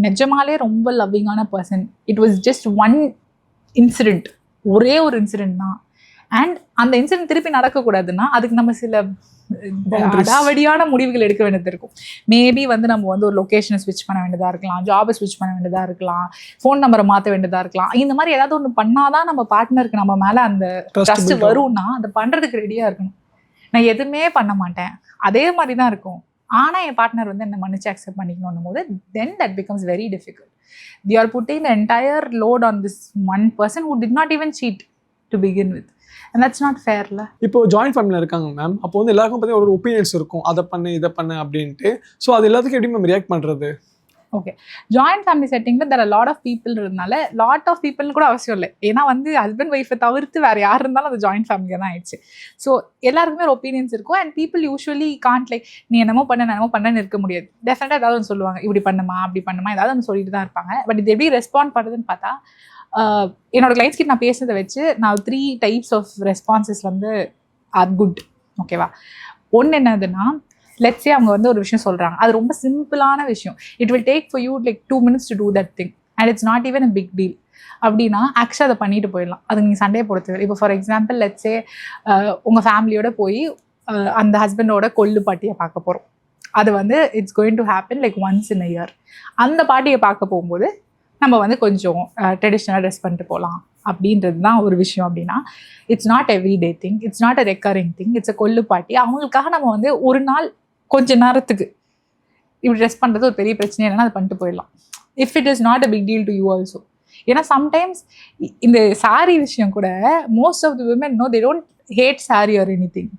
நிஜமாலே ரொம்ப லவ்விங்கான person. It was just one incident, ஒரே ஒரு இன்சிடென்ட் தான். அண்ட் அந்த இன்சிடென்ட் திருப்பி நடக்கக்கூடாதுன்னா அதுக்கு நம்ம சில அடாவடியான முடிவுகள் எடுக்க வேண்டியது இருக்கும். மேபி வந்து நம்ம வந்து ஒரு லொக்கேஷனை ஸ்விட்ச் பண்ண வேண்டியதாக இருக்கலாம், ஜாபை ஸ்விட்ச் பண்ண வேண்டியதாக இருக்கலாம், ஃபோன் நம்பரை மாற்ற வேண்டியதாக இருக்கலாம். இந்த மாதிரி ஏதாவது ஒன்று பண்ணாதான் நம்ம பார்ட்னருக்கு நம்ம மேலே அந்த ட்ரஸ்ட் வரும்னா அதை பண்ணுறதுக்கு ரெடியாக இருக்கணும். நான் எதுவுமே பண்ண மாட்டேன், அதே மாதிரி தான் இருக்கும், ஆனால் என் பார்ட்னர் வந்து என்னை மன்னிச்சு அக்செப்ட் பண்ணிக்கணும் போது then that becomes very difficult. They are putting the entire load on this one person who did not even cheat to begin with. And that's not fair. இப்போ ஜாயிண்ட் ஃபேமிலியில் இருக்காங்க மேம், அப்போ வந்து எல்லாருக்கும் பார்த்தீங்கன்னா ஒரு ஒப்பீனியன்ஸ் இருக்கும், அதை பண்ணு இதை பண்ணு அப்படின்ட்டு. ஸோ அது எல்லாத்துக்கும் எப்படி மேம் ரியாக்ட் பண்ணுறது? ஓகே, ஜாயிண்ட் ஃபேமிலி செட்டிங்கில் there are lot of people இருந்தனால லாட் ஆஃப் பீப்புள்னு கூட அவசியம் இல்லை. ஏன்னா வந்து ஹஸ்பண்ட் ஒய்ஃபை தவிர்த்து வேறு யார் இருந்தாலும் அது ஜாயிண்ட் ஃபேமிலியாக தான் ஆயிடுச்சு. ஸோ எல்லாருக்குமே ஒரு ஒப்பீனியன்ஸ் இருக்கும். And people usually can't like நீ என்னமோ பண்ணேன்னு இருக்க முடியாது. டெஃபினட்டாக ஏதாவது ஒன்று சொல்லுவாங்க, இப்படி பண்ணுமா அப்படி பண்ணுமா ஏதாவது ஒன்று சொல்லிட்டு தான் இருப்பாங்க. பட் இது எப்படி ரெஸ்பாண்ட் பண்ணுறதுன்னு பார்த்தா, என்னோட கிளைண்ட்ஸ் கிட்ட நான் பேசுறதை வச்சு நான் 3 types ஆஃப் ரெஸ்பான்சஸ் வந்து ஆர் குட். ஓகேவா? ஒன்று என்னதுன்னா, லெட்ஸ் சே அவங்க வந்து ஒரு விஷயம் சொல்கிறாங்க, அது ரொம்ப சிம்பிளான விஷயம், it will take for you like 2 minutes to do that thing and it's not even a big deal அப்படின்னா ஆக்சுவலாக அதை பண்ணிட்டு போயிடலாம். அது நீங்கள் சண்டே போடுறது. இப்போ ஃபார் எக்ஸாம்பிள் லெட்ஸ் சே உங்கள் ஃபேமிலியோட போய் அந்த ஹஸ்பண்டோட கொள்ளு பாட்டியை பார்க்க போகிறோம். அது வந்து it's going to happen like once in a year. அந்த பாட்டியை பார்க்க போகும்போது நம்ம வந்து கொஞ்சம் ட்ரெடிஷ்னலாக ட்ரெஸ் பண்ணிட்டு போகலாம் அப்படின்றது தான் ஒரு விஷயம். அப்படின்னா it's not everyday thing, it's not a recurring thing, it's a கொள்ளு பாட்டி. அவங்களுக்காக நம்ம வந்து ஒரு நாள் கொஞ்ச நேரத்துக்கு இப்படி ட்ரெஸ் பண்ணுறது ஒரு பெரிய பிரச்சனை இல்லைன்னா அதை பண்ணிட்டு போயிடலாம். If it is not a big deal to you also. ஏன்னா சம்டைம்ஸ் இந்த சாரி விஷயம் கூட most of the women no, they don't hate sari or any thing.